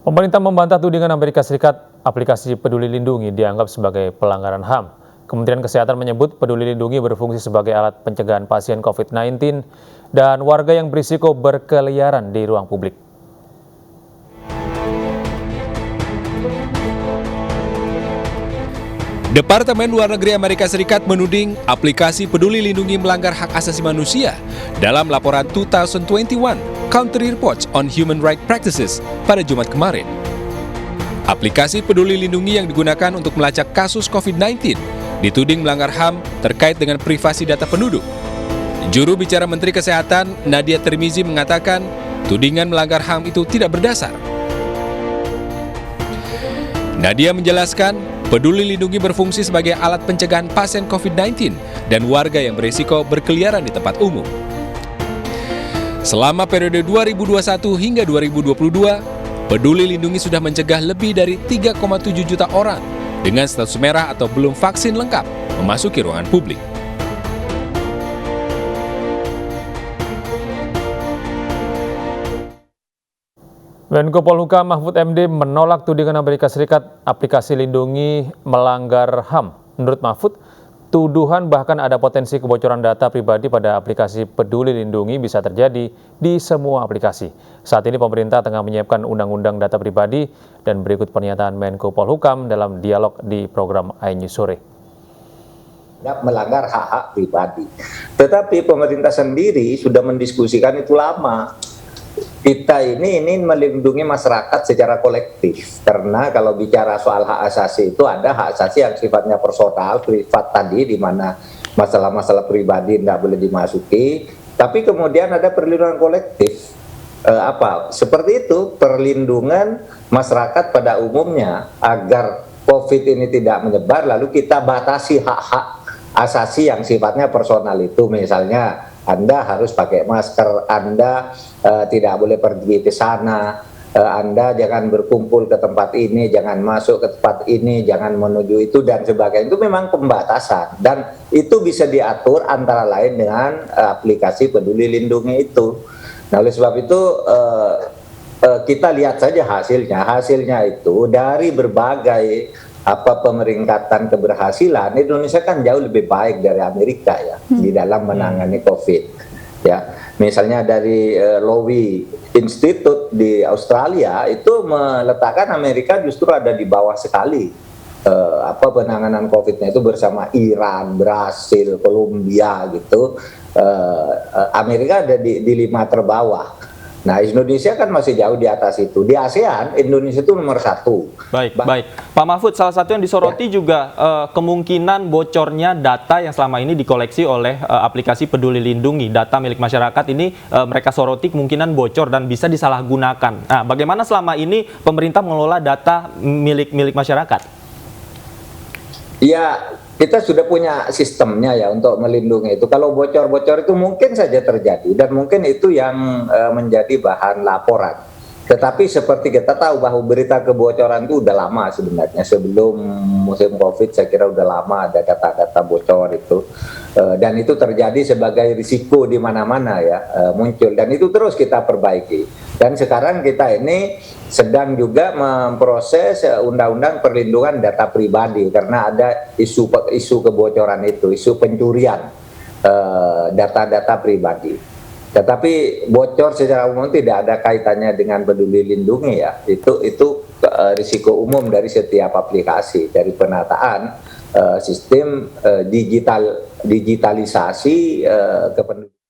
Pemerintah membantah tudingan Amerika Serikat aplikasi Peduli Lindungi dianggap sebagai pelanggaran HAM. Kementerian Kesehatan menyebut Peduli Lindungi berfungsi sebagai alat pencegahan pasien COVID-19 dan warga yang berisiko berkeliaran di ruang publik. Departemen Luar Negeri Amerika Serikat menuding aplikasi Peduli Lindungi melanggar hak asasi manusia dalam laporan 2021 Country Reports on Human Rights Practices pada Jumat kemarin. Aplikasi Peduli Lindungi yang digunakan untuk melacak kasus COVID-19 dituding melanggar HAM terkait dengan privasi data penduduk. Juru bicara Menteri Kesehatan Nadia Tarmizi mengatakan tudingan melanggar HAM itu tidak berdasar. Nadia menjelaskan, Peduli Lindungi berfungsi sebagai alat pencegahan pasien COVID-19 dan warga yang berisiko berkeliaran di tempat umum. Selama periode 2021 hingga 2022, Peduli Lindungi sudah mencegah lebih dari 3,7 juta orang dengan status merah atau belum vaksin lengkap memasuki ruangan publik. Menko Polhukam Mahfud MD menolak tudingan Amerika Serikat aplikasi Lindungi melanggar HAM. Menurut Mahfud, tuduhan bahkan ada potensi kebocoran data pribadi pada aplikasi Peduli Lindungi bisa terjadi di semua aplikasi. Saat ini pemerintah tengah menyiapkan undang-undang data pribadi dan berikut pernyataan Menko Polhukam dalam dialog di program iNews Sore. Melanggar hak-hak pribadi. Tetapi pemerintah sendiri sudah mendiskusikan itu lama. Kita ini melindungi masyarakat secara kolektif, karena kalau bicara soal hak asasi itu ada hak asasi yang sifatnya personal, privat tadi, di mana masalah-masalah pribadi tidak boleh dimasuki, tapi kemudian ada perlindungan kolektif. Seperti itu, perlindungan masyarakat pada umumnya agar COVID ini tidak menyebar, lalu kita batasi hak-hak asasi yang sifatnya personal itu, misalnya Anda harus pakai masker, Anda tidak boleh pergi ke sana, Anda jangan berkumpul ke tempat ini, jangan masuk ke tempat ini, jangan menuju itu, dan sebagainya. Itu memang pembatasan, dan itu bisa diatur antara lain dengan aplikasi Peduli Lindungi itu. Nah, oleh sebab itu kita lihat saja hasilnya itu dari berbagai pemeringkatan keberhasilan, Indonesia kan jauh lebih baik dari Amerika ya di dalam menangani COVID. Ya, misalnya dari Lowy Institute di Australia itu meletakkan Amerika justru ada di bawah sekali penanganan COVID-nya itu bersama Iran, Brasil, Kolombia gitu. Amerika ada di 5 terbawah. Nah, Indonesia kan masih jauh di atas itu. Di ASEAN, Indonesia itu nomor 1. Baik. Pak Mahfud, salah satu yang disoroti juga kemungkinan bocornya data yang selama ini dikoleksi oleh aplikasi Peduli Lindungi. Data milik masyarakat ini mereka soroti kemungkinan bocor dan bisa disalahgunakan. Nah, bagaimana selama ini pemerintah mengelola data milik masyarakat? Ya, kita sudah punya sistemnya ya untuk melindungi itu. Kalau bocor-bocor itu mungkin saja terjadi dan mungkin itu yang menjadi bahan laporan. Tetapi seperti kita tahu bahwa berita kebocoran itu udah lama sebenarnya. Sebelum musim COVID saya kira udah lama ada data-data bocor itu. Dan itu terjadi sebagai risiko di mana-mana ya muncul. Dan itu terus kita perbaiki. Dan sekarang kita ini sedang juga memproses undang-undang perlindungan data pribadi. Karena ada isu kebocoran itu, isu pencurian data-data pribadi. Tetapi bocor secara umum tidak ada kaitannya dengan Peduli Lindungi ya. Itu risiko umum dari setiap aplikasi, dari penataan sistem digitalisasi kependudukan.